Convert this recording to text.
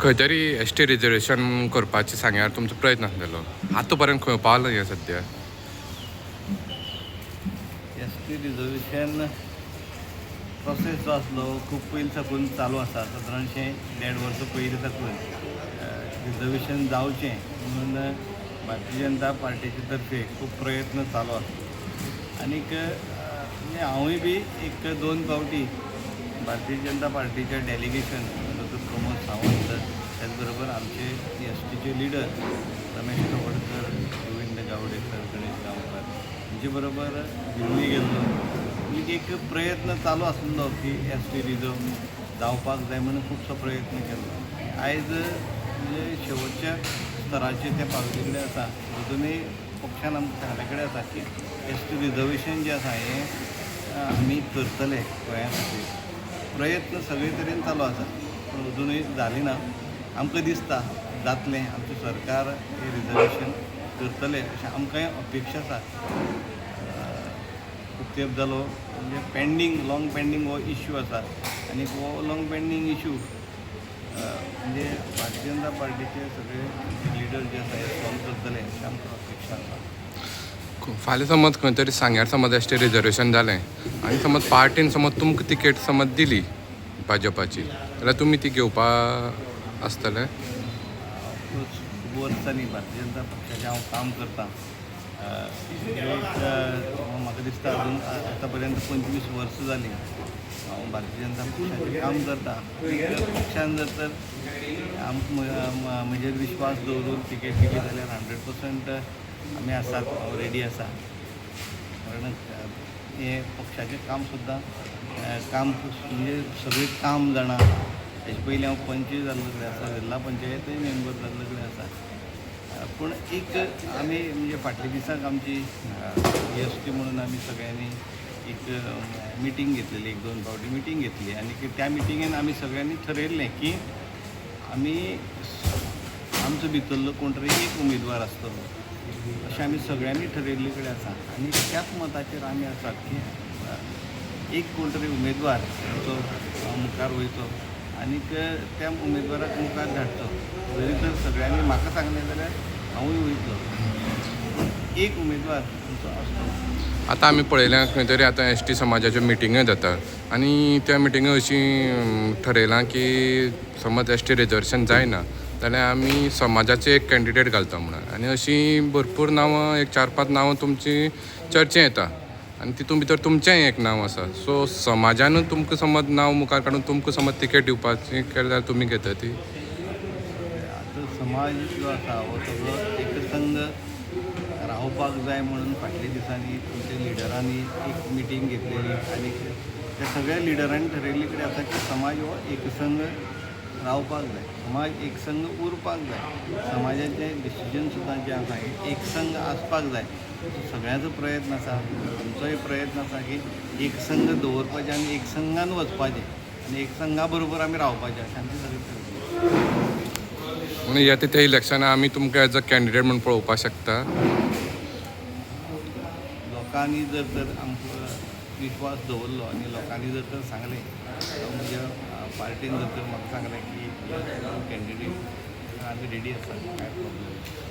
खंय तरी S T reservation करपाचें सांग्यार तुमचो प्रयत्न आसलेलो आतां पर्यंत खंय पावलो हें सद्या? एस टी रिजर्वेशन प्रोसेस जो आसलो खूब पयलीं साकून चालू आसा. सादारणशें 1.5 वर्सां पयलीं साकून रिजर्वेशन जावचें म्हणून भारतीय जनता पार्टीचे तर्फे खूब प्रयत्न चालू आसा. आनीक म्हणजे हांवूय बी 1-2 फावटी भारतीय जनता पार्टीच्या डेलिगेशन डॉक्टर प्रमोद सावंत, त्याच बरोबर आमचे एस टीचे लिडर रमेश कवडकर, गोविंद गावडेकर, गणेश गांवकर हांचे बरोबर दिल्ली गेल्लो. म्हणजे एक प्रयत्न चालू आसलो की एस टी रिजर्व जावपाक जाय म्हणून खुबसो प्रयत्न केल्लो. आयज म्हणजे शेवटच्या स्तराचेर ते पावले कडेन आसा. अजुनूय पक्षान आमकां सांगले कडेन आसा की एस टी रिजर्वेशन जें आसा हें आमी करतले गोंया खातीर. प्रयत्न सगळे तरेन चालू आसा पूण अजुनूय जाली ना. आमकां दिसता जातलें, आमचें सरकार हें रिजर्वेशन करतलें अशें आमकांय अपेक्षा आसा. खूब तेंप जालो म्हणजे पेंडींग लाँग पेंडींग हो इश्यू आसा आनी हो लाँग पेंडींग इश्यू म्हणजे भारतीय जनता पार्टीचे सगळे लिडर जे आसा हे सॉल्व करतले अशी आमकां अपेक्षा आसा. फाल्यां समज खंय तरी सांग्यार समज एस टी रिजर्वेशन जालें आनी समज पार्टीन समज तुमकां तिकेट समज दिली भाजपाची जाल्यार तुमी ती घेवपा आसतले? खूब वर्सांनी भारतीय जनता पक्षाचें हांव काम करतां. म्हाका दिसता अजून आतां पर्यंत 25 वर्सां जालीं हांव भारतीय जनता पक्षाचें काम करतां. पक्षान जर तर म्हजेर विश्वास दवरून तिकेट दिली जाल्यार 100% आमी आसात, हांव रेडी आसा. कारण हें पक्षाचें काम सुद्दां काम म्हणजे सगळीं काम जाणां. हेजे पयलीं हांव पंच जाल्लो कडेन आसा, जिल्ला पंचायतूय मेंबर जाल्लो कडेन आसा. पूण एक आमी म्हणजे फाटल्या दिसाक आमची एस टी म्हणून आमी सगळ्यांनी एक मिटींग घेतलेली, 1-2 फावटी मिटींग घेतली आनी त्या मिटिंगेन आमी सगळ्यांनी ठरयल्लें की आमी आमचो भितरलो कोण तरी एक उमेदवार आसतलो अशें आमी सगळ्यांनी ठरयल्ले कडेन आसा. आनी त्याच मताचेर आमी आसात की एक कोण तरी उमेदवार जो मुखार वयचो आनीक त्या उमेदवाराक मुखार धाडचो. जरी तर सगळ्यांनी म्हाका सांगलें जाल्यार हांवूय वयतलो. एक उमेदवार आमचो आसतलो. आतां आमी पळयल्यां खंय तरी आतां एस टी समाजाच्यो मिटिंगय जातात आनी त्या मिटिंगे अशीं ठरयलां की समज एस टी रिजर्वेशन जायना जाल्यार आमी समाजाचे एक कॅन्डिडेट घालता म्हणून. आनी अशीं भरपूर नांवां, एक 4-5 नांवां तुमची चर्चेंत येता आनी तितून भितर तुमचेंय एक नांव आसा. सो समाजानूच तुमकां समज नांव मुखार काडून तुमकां समज तिकेट दिवपाची केली जाल्यार तुमी घेता ती? आतां समाज जो आसा हो सगळो एकसंग रावपाक जाय म्हणून फाटल्या दिसांनी तुमच्या लिडरांनी एक मिटींग घेतलेली आनी त्या सगळ्या लिडरांनी ठरयल्ले कडेन आसा की समाज हो एकसंग रावपाक जाय, समाज एकसंग उरपाक जाय, समाजाचें डिसिजन सुद्दां जें आसा हें एकसंग आसपाक जाय. सगळ्यांचो प्रयत्न आसा, आमचोय प्रयत्न आसा की एकसंग दवरपाचें आनी एकसंगान वचपाचें आनी एकसंगा बरोबर आमी रावपाचें अशें आमचें सगळें. म्हणून येता त्या इलेक्शनाक आमी तुमकां एज अ कॅन्डिडेट म्हणून पळोवपाक शकता? लोकांनी जर तर आमकां विश्वास दवरलो आनी लोकांनी जर तर सांगलें म्हणजे पार्टीन जर तर म्हाका सांगलें की कॅन्डिडेट आमी रेडी आसा, कांय प्रॉब्लेम ना.